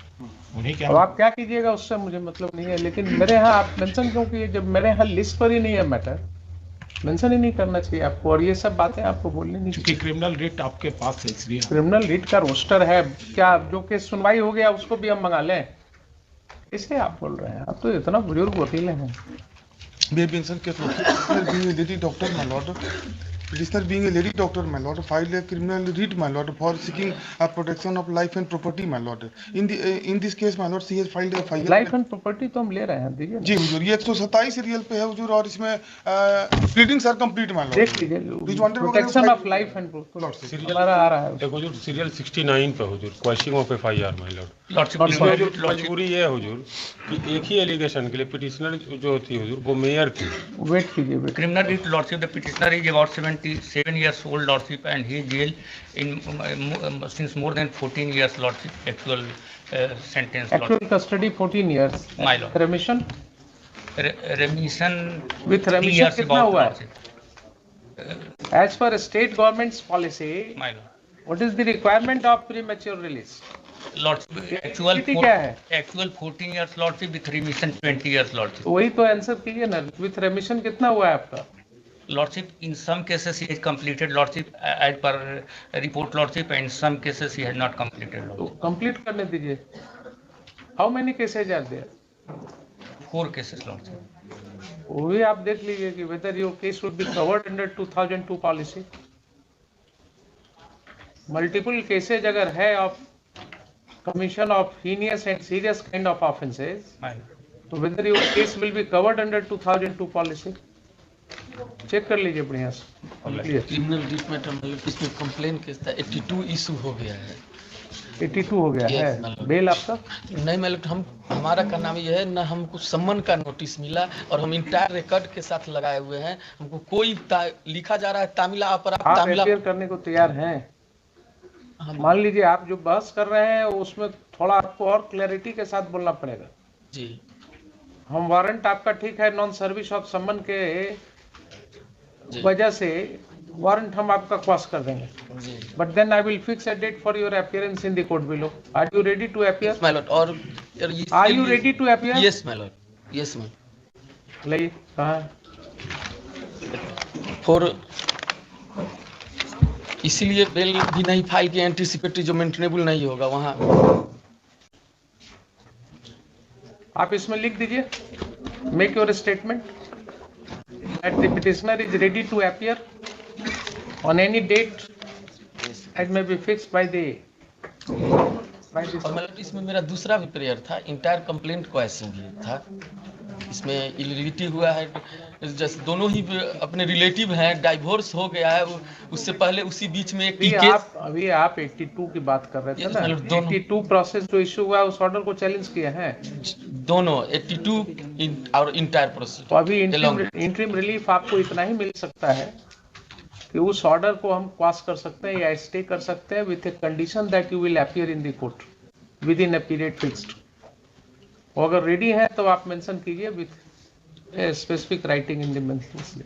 Speaker 20: उन्हीं के
Speaker 2: अब आप क्या कीजिएगा उससे मुझे मतलब नहीं है, लेकिन मेरे यहाँ आप मेंशन क्यों किए जब मेरे यहाँ लिस्ट पर ही नहीं है मैटर? मेंशन ही नहीं करना चाहिए आपको, और ये सब बातें आपको बोलनी नहीं चाहिए।
Speaker 20: क्रिमिनल रिट आपके पास है इसलिए।
Speaker 2: क्रिमिनल रिट का रोस्टर है क्या? जो केस सुनवाई हो गया उसको भी हम मंगा लें, इसे आप बोल रहे हैं? आप तो इतना बुजुर्ग वकील हैं।
Speaker 21: Be mentioned case, Didi Doctor, my lord. Petitioner being a lady doctor, my lord, filed a criminal writ, my lord, for seeking a protection of life and property, my lord. In this case, my lord, she has filed a FIR.
Speaker 2: Life and property तो हम ले रहे हैं, दीजिए
Speaker 21: जी हुजूर, ये 127 serial पे है हुजूर, और इसमें pleadings are complete, my lord.
Speaker 2: देख लीजिए, protection of life and property हमारा आ रहा है।
Speaker 22: देखो हुजूर, सीरियल 69 पे हुजूर, questioning of FIR, my lord। मजबूरी ये है हुजूर कि एक ही एलिगेशन के लिए पिटिशनर जो थी हुजूर, वो मेयर थी।
Speaker 2: वेट कीजिए,
Speaker 19: criminal writ lordship, the petitioner is about 77 years old lordship, and he is jailed in since more than 14 years lordship, actual sentence
Speaker 2: actual custody 14 years,
Speaker 19: my lord।
Speaker 2: remission
Speaker 19: with remission
Speaker 2: कितना हुआ है? As per state government's policy,
Speaker 19: my lord,
Speaker 2: what is the requirement of premature release?
Speaker 19: lordship actual 14 years lordship with remission 20 years lordship।
Speaker 2: वही तो answer कीजिए ना, with remission कितना हुआ है आपका?
Speaker 19: Lordship, in some cases he has completed lordship as per report lordship, and in some cases he has not completed lordship।
Speaker 2: तो complete करने दीजिए। How many cases are there?
Speaker 19: 4 cases lordship।
Speaker 2: वो भी आप देख लीजिए कि whether your case would be covered under 2002 policy। Multiple cases अगर है of commission of heinous and serious kind of offences, तो whether your case will be covered under 2002 policy। Check कर लीजिए बढ़िया से।
Speaker 23: क्रिमिनल रिट मैटर मतलब इसमें complain case था, 82 इशू हो गया है।
Speaker 2: 82 हो गया है। बेल आपका?
Speaker 23: नहीं मतलब हमारा का नाम यह है ना, हमको सम्मन का नोटिस मिला और हम इंटायर रिकॉर्ड के साथ लगाए हुए हैं। हमको कोई लिखा जा रहा है तामिला अपराध, तामिला
Speaker 2: अपियर करने को तैयार हैं? मान लीजिए आप जो बहस कर रहे हैं उसमें थोड़ा आपको और क्लैरिटी के साथ बोलना पड़ेगा
Speaker 23: जी।
Speaker 2: हम वारंट आपका ठीक है, नॉन सर्विस ऑफ सम्मन के वजह से वारंट हम आपका क्रॉस कर देंगे, but then I will fix a date for your appearance in the court below. Are you ready to appear?
Speaker 23: My lord. और
Speaker 2: are you ready to appear?
Speaker 23: Yes my lord, yes ma'am.
Speaker 2: लाइए कहाँ
Speaker 23: for इसीलिए bell भी नहीं file की, anticipatory जो maintainable नहीं होगा वहाँ।
Speaker 2: आप इसमें लिख दीजिए, make your statement that the petitioner is ready to appear on any date that may be fixed by the
Speaker 23: और मतलब इसमें मेरा दूसरा भी प्रेयर था, इंटायर कंप्लेंट को ऐसे भी था। इसमें इलीगलिटी हुआ है, जैसे दोनों ही अपने रिलेटिव हैं, डाइवोर्स हो गया है, उससे पहले उसी बीच में एक केस।
Speaker 2: अभी आप 82 की बात कर रहे थे ना, 82 प्रोसेस जो इशू हुआ है उस ऑर्डर को चैलेंज किया है
Speaker 23: दोनों, 82 और इंटायर प्रोसेस।
Speaker 2: तो अभी इंटरिम रिलीफ आपको इतना ही मिल सकता है कि उस ऑर्डर को हम पास कर सकते हैं या स्टे कर सकते हैं with a condition that you will appear in the court with in a period fixed. और अगर रेडी है तो आप मेंशन कीजिए with a specific writing in the mention.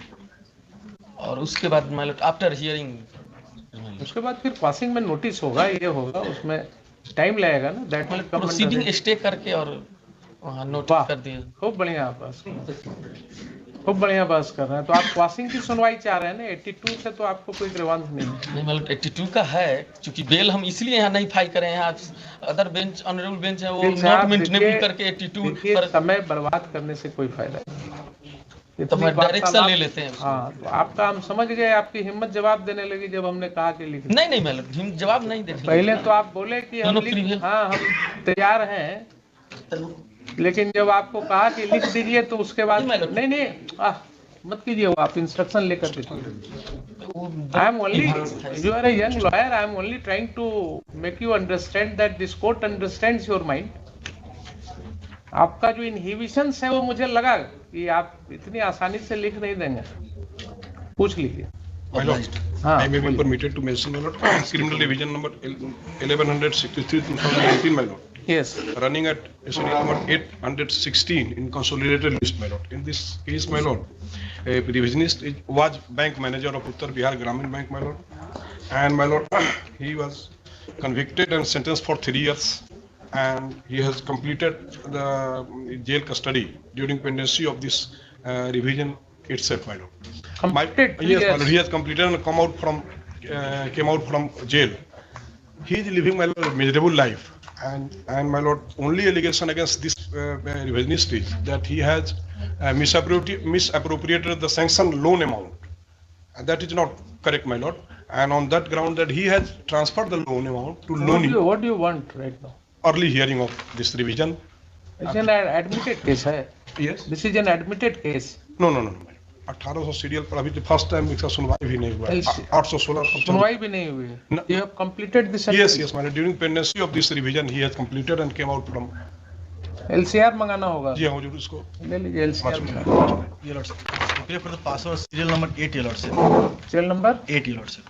Speaker 23: और उसके बाद मतलब आफ्टर हियरिंग,
Speaker 2: उसके बाद फिर पासिंग में नोटिस होगा, ये होगा, उसमें टाइम लगेगा ना। दैट मतलब
Speaker 23: प्रोसीडिंग स्टे करके और वहाँ नोटिस कर दिए।
Speaker 2: खूब बढ़िया बस, खूब बढ़िया बहस कर रहे हैं। तो आप पासिंग की सुनवाई चाह रहे हैं ना, 82 से तो आपको कोई ग्रीवांस नहीं है।
Speaker 23: नहीं मतलब 82 का है, क्योंकि बेल हम इसलिए यहाँ नहीं फाइल करें हैं। अदर बेंच, ऑनरेबल बेंच है, वो नॉट मेंटेनेबल करके 82 पर
Speaker 2: समय बर्बाद करने से कोई फायदा नहीं।
Speaker 23: तो हम डायरेक्शन ले लेते हैं।
Speaker 2: हाँ, तो आपका हम समझ गए, आपकी हिम्मत जवाब देने लगी जब हमने कहा कि लिख।
Speaker 23: नहीं मतलब हम जवाब नहीं देते।
Speaker 2: पहले तो आप बोले कि हम तैयार हैं, लेकिन जब आपको कहा कि लिख दीजिए तो उसके बाद नहीं मत कीजिए, वो आप इंस्ट्रक्शन लेकर दीजिए। I am only, you are a young lawyer, I am only trying to make you understand that this court understands your mind. आपका जो इनहिबिशंस है वो मुझे लगा कि आप इतनी आसानी से लिख नहीं देंगे। पूछ लीजिए।
Speaker 14: I may be permitted to mention, my lord, criminal division number 1163 2019, my lord.
Speaker 2: Yes.
Speaker 14: Running at SOD number 816 in consolidated list, my lord. In this case, my lord, a revisionist was bank manager of Uttar Bihar Gramin Bank, my lord, and my lord, he was convicted and sentenced for 3 years, and he has completed the jail custody during pendency of this revision itself, my lord.
Speaker 2: Completed?
Speaker 14: Yes, my lord, he has completed and came out from jail. He is living, my lord, a miserable life. And my lord, only allegation against this revisionist is that he has misappropriated the sanctioned loan amount,
Speaker 4: And that is not correct, my lord. And on that ground that he has transferred the loan amount to loan
Speaker 2: What do you want right now?
Speaker 4: early hearing of this revision.
Speaker 2: It's an admitted case, है?
Speaker 4: Yes.
Speaker 2: This is an admitted case.
Speaker 4: No. 1800 serial पर अभी first time इसका सुनवाई भी नहीं हुआ है। 816
Speaker 2: सुनवाई भी नहीं हुई है। You have completed this.
Speaker 4: Yes, my lord. During pendency of this revision, he has completed and came out from.
Speaker 2: LCR मंगाना होगा।
Speaker 4: जी हाँ हुजूर, इसको
Speaker 2: ले लीजिए LCR मंगाना।
Speaker 5: Ye lord sir. Okay for the password serial number 8 ye lord sir.
Speaker 2: Serial number
Speaker 5: 8 ye lord sir.